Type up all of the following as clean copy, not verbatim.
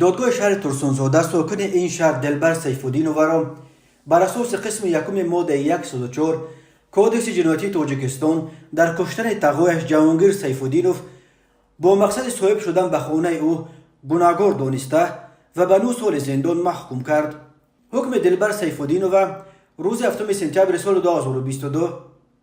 دادگاه شهر ترسونزاده ساکن این شهر دلبر سیفالدینوف را بر اساس قسم یکم ماده 104 کودکس جنایتی تاجیکستان در کشتن تقویش جهانگیر سیفالدینوف با مقصد صاحب شدن به خانه او گناهکار دانسته و به 9 سال زندان محکوم کرد. حکم دلبر سیفالدینوف روز 7 سپتامبر سال 2022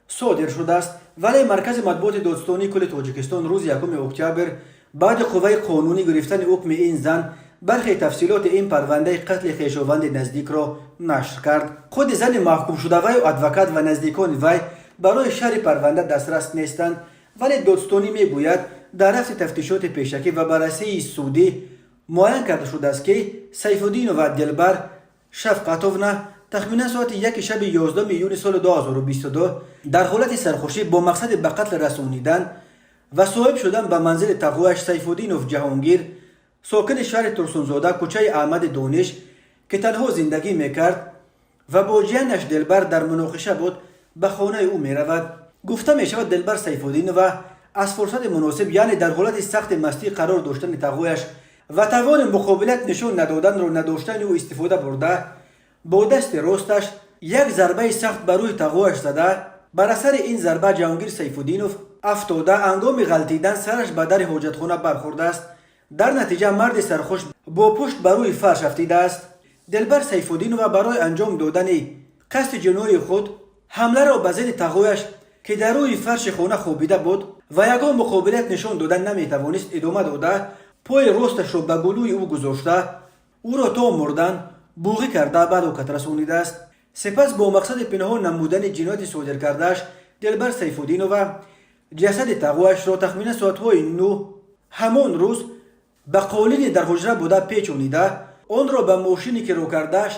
صادر شده است، ولی مرکز مطبوعات دادستانی کل تاجیکستان روز 1 اکتبر بعد قوه قانونی گرفتن حکم این زن برخی تفصیلات این پرونده قتل خویشاوند نزدیک را نشر کرد. خود زن محکوم شده و ادوکات و نزدیکان وی برای شرح پرونده دسترس نیستند، ولی دادستانی میگوید در رفت تفتیشات پیشکی و بررسی سودی معین کرده شده است که سیفالدینوف و دلبر شفقتوونا تخمینا ساعت 1 شب 11 یونیو سال 2022 در حالت سرخوشی با مقصد به قتل رسانیدن و صاحب شدن به منزل تقویش سیفالدینوف جهانگیر ساکن شهر ترسونزاده کوچه احمد دانش که تنها زندگی میکرد و با جیانش دلبر در مناقشه بود به خانه او میرود. گفته میشود دلبر سیفالدینوف از فرصت مناسب یعنی در حالت سخت مستی قرار داشتن تقویش و توان مقابلت نشان ندادن را نداشتن او استفاده برده با دست راستش یک ضربه سخت بر روی تقویش زده. بر اثر این ضربه جهانگیر سیفالدینوف افتاده انگام غلطیدن سرش به در حاجتخانه برخورده است. در نتیجه مرد سرخوش با پشت بر روی فرش افتیده است. دلبر سیفالدینوف برای انجام دادن قصد جنایی خود حمله را به ضد تقویش که در روی فرش خانه خوابیده بود و یگان مقابلت نشان دادن نمیتوانست ادامه داده پای راستش را به گلوی او گذاشته او را تا مردن بوغی کرده به هلاکت رسانیده است. سپس با مقصد پنهان نمودن جنایت صادر کردهش دلبر سیفالدینوف جسد تقویش را تخمینا ساعت‌های 9 همان روز به قالین در حجره بوده پیچانیده آن را به ماشینی که رو کردهش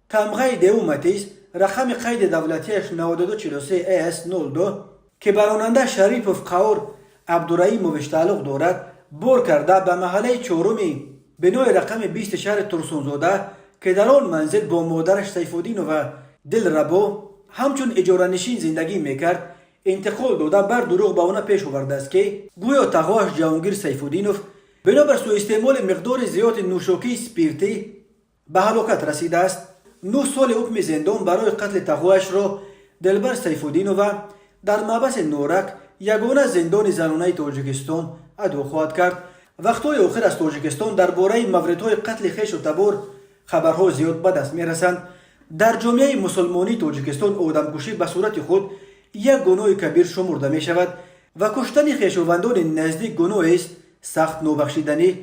تمغه دیومتیس رقم قید دولتیش 9243 AS02 که به راننده شریپوف قور عبدالرحیموویچ تعلق دارد بار کرده به محله چهارمی بنای رقم 20 شهر ترسونزاده که در آن منزل با مادرش سیفالدینوف دلربا همچون اجاره نشین زندگی میکرد انتقال داده بر دروغ به آن پیش آورده است که گویا تقویش جهانگیر سیفالدینوف بنابر سوء استعمال مقدار زیاد نوشاکی سپیرتی به هلاکت رسیده است. 9 سال حکم زندان برای قتل تقویش را دلبر سیفالدینوف در محبس نورک یگانه زندان زنانه تاجیکستان ادا خواهد کرد. وقتهای آخر از تاجیکستان درباره موردهای قتل خویش و تبار خبرها زیاد به دست میرسند. در جامعه مسلمانی تاجیکستان آدمکشی به صورت خود یک گناه کبیر شمرده می شود و کشتن خویشاوندان نزدیک گناه است سخت نابخشیدنی.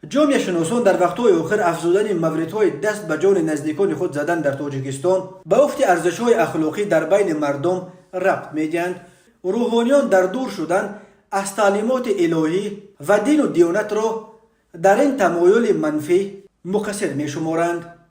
جامعه شناسان در وقتهای آخر افزودن موردهای دست به جان نزدیکان خود زدن در تاجیکستان به افت ارزش‌های اخلاقی در بین مردم ربط می‌دهند. روحانیان در دور شدن از تعلیمات الهی و دین و دیانت را در این تمایل منفی مقصر می‌شمارند.